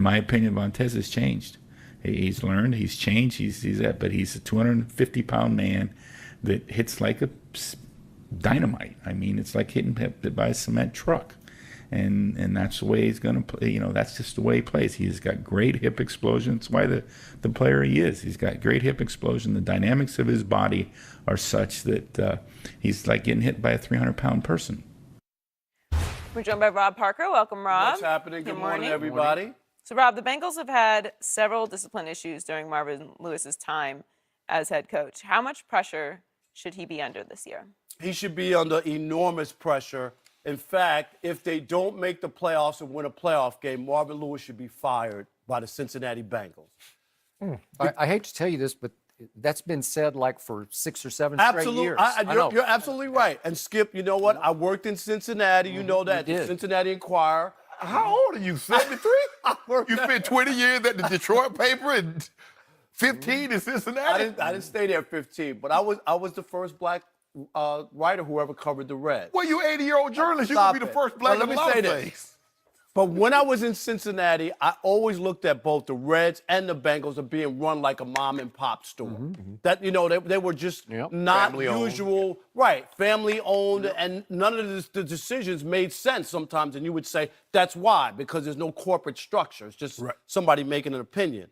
My opinion, Montez has changed. He's learned, he's changed, but he's a 250-pound man that hits like a dynamite. I mean, it's like hitting by a cement truck. And that's the way he's going to play. That's just the way he plays. He's got great hip explosion. That's why the player he is. He's got great hip explosion. The dynamics of his body are such that he's like getting hit by a 300-pound person. We're joined by Rob Parker. Welcome, Rob. What's happening? Good morning, everybody. So, Rob, the Bengals have had several discipline issues during Marvin Lewis's time as head coach. How much pressure should he be under this year? He should be under enormous pressure. In fact, if they don't make the playoffs and win a playoff game, Marvin Lewis should be fired by the Cincinnati Bengals. I hate to tell you this, but that's been said like for 6 or 7 straight years. You're absolutely right. And Skip, you know what? I worked in Cincinnati. You know that. The Cincinnati Enquirer. How old are you, 73? You spent 20 years at the Detroit paper and 15 in Cincinnati? I didn't stay there 15, but I was the first black writer who ever covered the Reds. Well, you 80-year-old journalist. You could be the first black in a lot of things. But when I was in Cincinnati, I always looked at both the Reds and the Bengals as being run like a mom and pop store. That they were just not usual, right? Family owned, and none of the decisions made sense sometimes. And you would say that's why, because there's no corporate structure. It's just somebody making an opinion.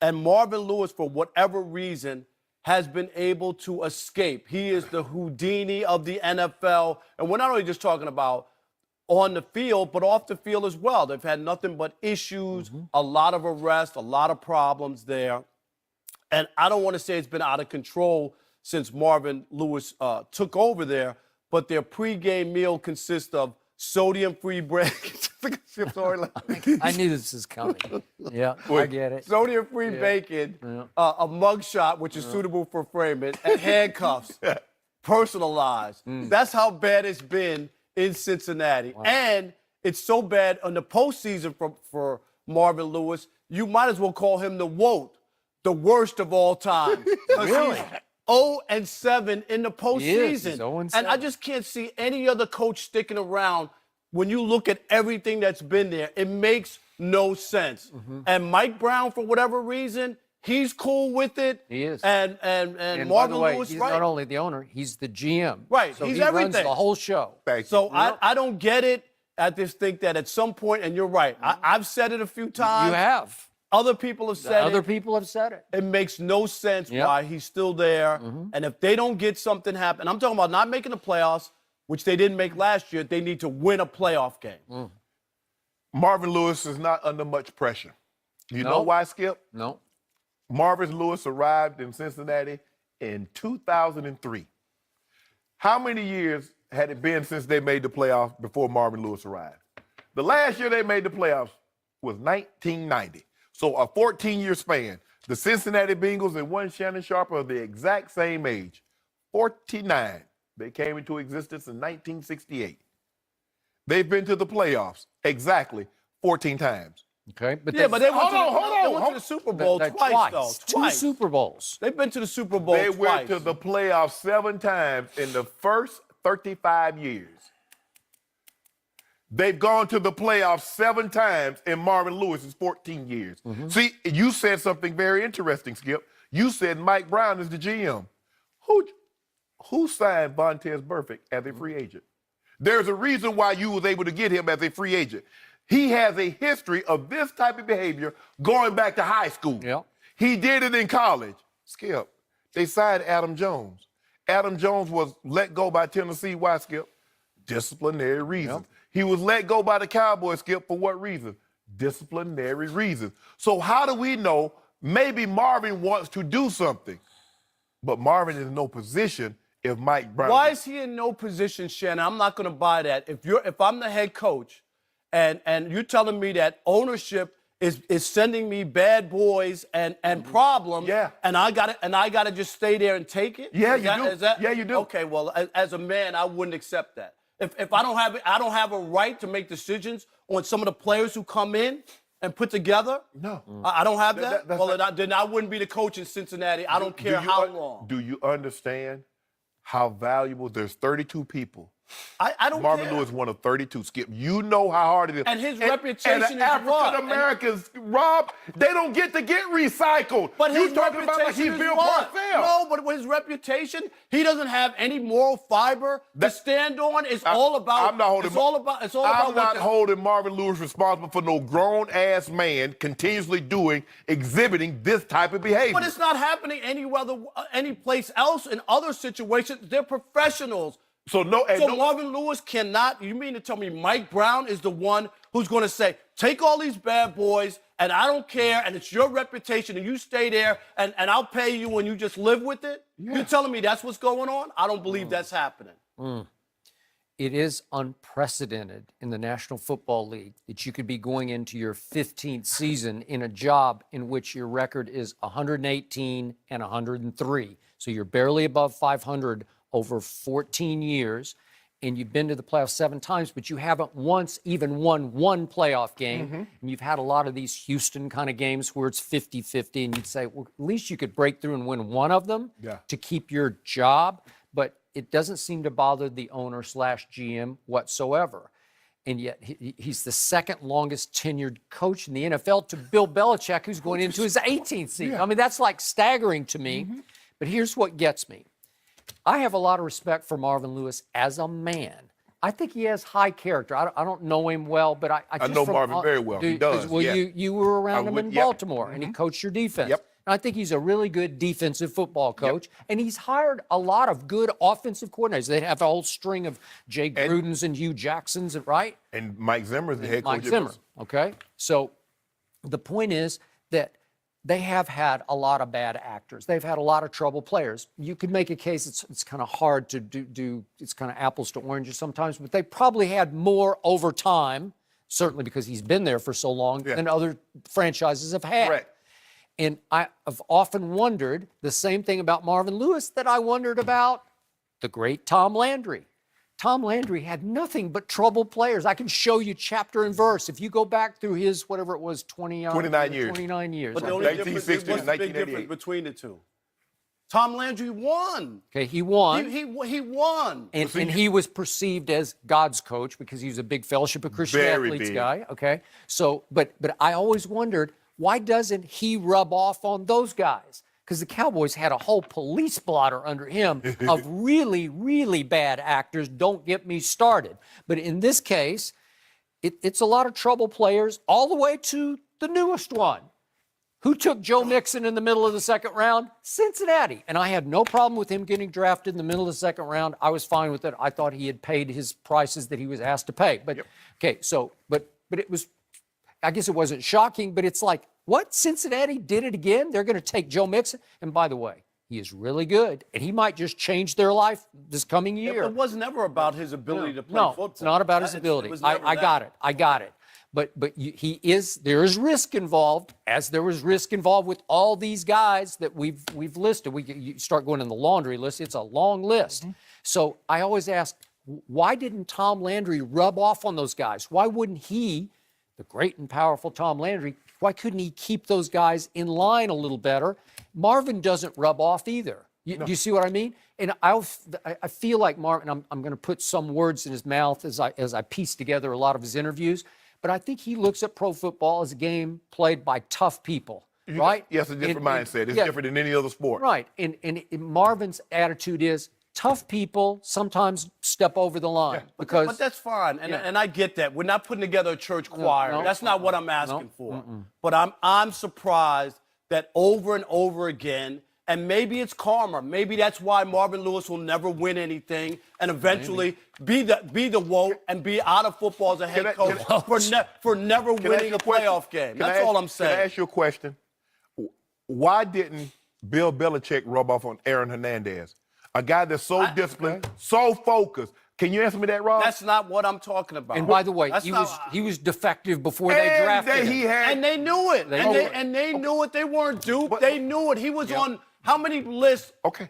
And Marvin Lewis, for whatever reason, has been able to escape. He is the Houdini of the NFL, and we're not only just talking about on the field, but off the field as well. They've had nothing but issues, a lot of arrests, a lot of problems there. And I don't want to say it's been out of control since Marvin Lewis took over there, but their pregame meal consists of sodium-free bread. I knew this was coming. Yeah, I get it. Sodium-free bacon, a mugshot, which is suitable for framing, and handcuffs, personalized. That's how bad it's been in Cincinnati. Wow. And it's so bad on the postseason for Marvin Lewis, you might as well call him the WOT, the worst of all time. Really? He's 0-7 in the postseason. He's 0-7. And I just can't see any other coach sticking around. When you look at everything that's been there, it makes no sense. And Mike Brown, for whatever reason, he's cool with it. He is. And Marvin Marvin Lewis, he's not only the owner, he's the GM. Right, so he's he everything. runs the whole show. So I don't get it. I just think that at some point, and you're right, I've said it a few times. You have. Other people have said it. Other people have said it. It makes no sense why he's still there. And if they don't get something happen, I'm talking about not making the playoffs, which they didn't make last year, they need to win a playoff game. Marvin Lewis is not under much pressure. You know why, Skip? No. Marvin Lewis arrived in Cincinnati in 2003. How many years had it been since they made the playoffs before Marvin Lewis arrived? The last year they made the playoffs was 1990. So a 14-year span. The Cincinnati Bengals and one Shannon Sharpe are the exact same age, 49. They came into existence in 1968. They've been to the playoffs exactly 14 times. Okay, but they went hold to the Super Bowl twice, though. Two Super Bowls. They've been to the Super Bowl They twice. went to the playoffs 7 times in the first 35 years. They've gone to the playoffs 7 times in Marvin Lewis's 14 years. See, you said something very interesting, Skip. You said Mike Brown is the GM. Who signed Vontaze Burfict as a free agent? There's a reason why you was able to get him as a free agent. He has a history of this type of behavior going back to high school. Yep. He did it in college. Skip, they signed Adam Jones. Adam Jones was let go by Tennessee. Why, Skip? Disciplinary reasons. Yep. He was let go by the Cowboys, Skip, for what reason? Disciplinary reasons. So how do we know maybe Marvin wants to do something, but Marvin is in no position if Mike Brown... Why is he in no position, Shannon? I'm not going to buy that. If I'm the head coach and you're telling me that ownership is sending me bad boys and problems, and I gotta just stay there and take it? Yeah, you do. Yeah, you do. Okay, well, as a man, I wouldn't accept that. If I don't have a right to make decisions on some of the players who come in and put together. No. I don't have that. Then I wouldn't be the coach in Cincinnati. I don't care how long. Do you understand how valuable? There's 32 people I don't Marvin care. Lewis one of 32. Skip, you know how hard it is. And his reputation and is the African Americans, Rob, they don't get to get recycled. But you his talking about like he reputation is Bill what? Parcells. No, but with his reputation, he doesn't have any moral fiber to stand on. It's all about. I'm not holding. It's all about. It's all about. I'm not holding Marvin Lewis responsible for no grown-ass man continuously exhibiting this type of behavior. But it's not happening any place else in other situations. They're professionals. So Marvin Lewis cannot. You mean to tell me Mike Brown is the one who's going to say, take all these bad boys, and I don't care, and it's your reputation, and you stay there, and I'll pay you, and you just live with it? Yeah. You're telling me that's what's going on? I don't believe that's happening. It is unprecedented in the National Football League that you could be going into your 15th season in a job in which your record is 118 and 103. So you're barely above 500 over 14 years, and you've been to the playoffs 7 times, but you haven't once even won one playoff game. And you've had a lot of these Houston kind of games where it's 50-50, and you'd say, well, at least you could break through and win one of them to keep your job. But it doesn't seem to bother the owner/GM whatsoever. And yet he's the second longest tenured coach in the NFL to Bill Belichick, who's going into his 18th season. I mean, that's like staggering to me. But here's what gets me. I have a lot of respect for Marvin Lewis as a man. I think he has high character. I don't know him well, but I just know Marvin very well. He does. Well, yeah. you were around him in Baltimore, and he coached your defense. And I think he's a really good defensive football coach, and he's hired a lot of good offensive coordinators. They have a whole string of Jay Grudens and Hugh Jacksons, right? And Mike Zimmer is the head coach. Mike Zimmer, okay? So the point is that they have had a lot of bad actors. They've had a lot of trouble players. You could make a case it's kind of hard to do, it's kind of apples to oranges sometimes, but they probably had more over time, certainly because he's been there for so long, than other franchises have had. Correct. And I've often wondered the same thing about Marvin Lewis that I wondered about the great Tom Landry. Tom Landry had nothing but troubled players. I can show you chapter and verse. If you go back through his, whatever it was, 29 years. 29 years. But the only difference, what's the big difference between the two? Tom Landry won. Okay, he won. He won. And he was perceived as God's coach because he was a big Fellowship of Christian Athletes guy. Okay, so, but I always wondered, why doesn't he rub off on those guys? Because the Cowboys had a whole police blotter under him of really, really bad actors. Don't get me started. But in this case, it's a lot of trouble players all the way to the newest one. Who took Joe Mixon in the middle of the second round? Cincinnati. And I had no problem with him getting drafted in the middle of the second round. I was fine with it. I thought he had paid his prices that he was asked to pay. But okay, so but it was, I guess it wasn't shocking, but it's like, what? Cincinnati did it again? They're going to take Joe Mixon? And by the way, he is really good, and he might just change their life this coming year. It was never about his ability to play football. No, it's not about his ability. I got it. But he is. There is risk involved, as there was risk involved with all these guys that we've listed. You start going in the laundry list. It's a long list. So I always ask, why didn't Tom Landry rub off on those guys? Why wouldn't he, the great and powerful Tom Landry, why couldn't he keep those guys in line a little better? Marvin doesn't rub off either. Do you see what I mean? And I feel like Marvin, I'm going to put some words in his mouth as I piece together a lot of his interviews, but I think he looks at pro football as a game played by tough people, right? Yes, a different mindset. It's different than any other sport. Right. And Marvin's attitude is, tough people sometimes step over the line because. But that's fine, and I get that. We're not putting together a church choir. That's not what I'm asking for. But I'm surprised that over and over again, and maybe it's karma. Maybe that's why Marvin Lewis will never win anything, and eventually be the woke and be out of football as a head coach for never winning a playoff game. That's all I'm saying. Can I ask you a question? Why didn't Bill Belichick rub off on Aaron Hernandez? A guy that's so disciplined, so focused. Can you answer me that, Rob? That's not what I'm talking about. And by the way, he was defective before they drafted him. And they knew it. They knew it. They weren't duped. They knew it. He was on how many lists? Okay.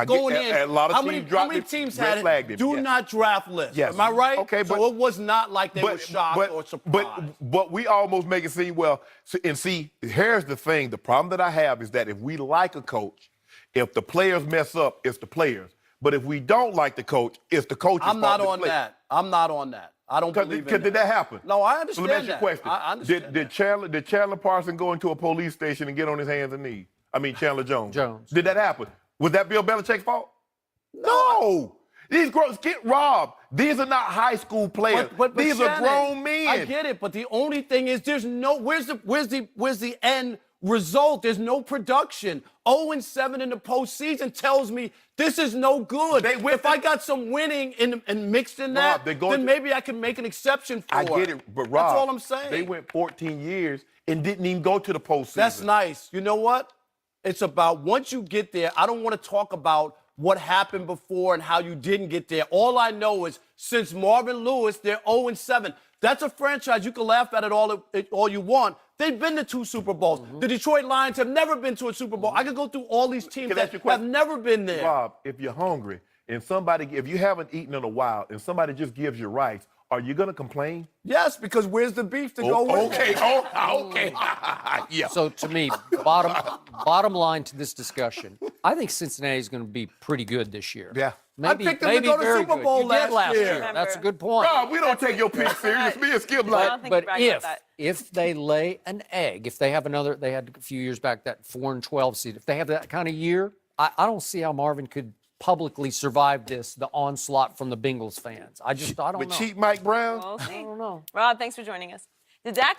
Going in. A lot of teams dropped how many teams red had flagged him. do not draft lists? Yes. Am I right? Okay, so it was not like they were shocked or surprised. But we almost make it seem, here's the thing. The problem that I have is that if we like a coach, if the players mess up, it's the players. But if we don't like the coach, it's the coach's I'm not fault on that. I'm not on that. I don't believe in Because did that happen? No, I understand So let me ask you that. a question. I understand Did Chandler Parsons go into a police station and get on his hands and knees? I mean, Chandler Jones. Did that happen? Was that Bill Belichick's fault? No. These girls get robbed. These are not high school players. But These are Shannon, grown men. I get it, but the only thing is there's no where's the end result? There's no production. 0-7 in the postseason tells me this is no good. If I got some winning and mixed in that, then maybe I can make an exception for I get it, but Rob, that's all I'm saying. They went 14 years and didn't even go to the postseason. That's nice. You know what? It's about once you get there, I don't want to talk about what happened before and how you didn't get there. All I know is since Marvin Lewis, they're 0-7. That's a franchise. You can laugh at it all you want. They've been to 2 Super Bowls. The Detroit Lions have never been to a Super Bowl. I could go through all these teams that have never been there. Rob, if you're hungry and if you haven't eaten in a while and somebody just gives you rice, are you going to complain? Yes, because where's the beef to go with okay, it? okay. Yeah. So to me, bottom line to this discussion, I think Cincinnati is going to be pretty good this year. Yeah. Maybe, I picked them to maybe go to very Super good. Bowl You did last year. year. That's a good point. Rob, we don't take your pick serious. Me and Skip like. don't think But bragging about that. if they lay an egg, if they have another, they had a few years back that 4-12 seed. If they have that kind of year, I don't see how Marvin could publicly survive the onslaught from the Bengals fans. I don't know. But cheap Mike Brown. We'll see. I don't know. Rob, thanks for joining us. Did Dak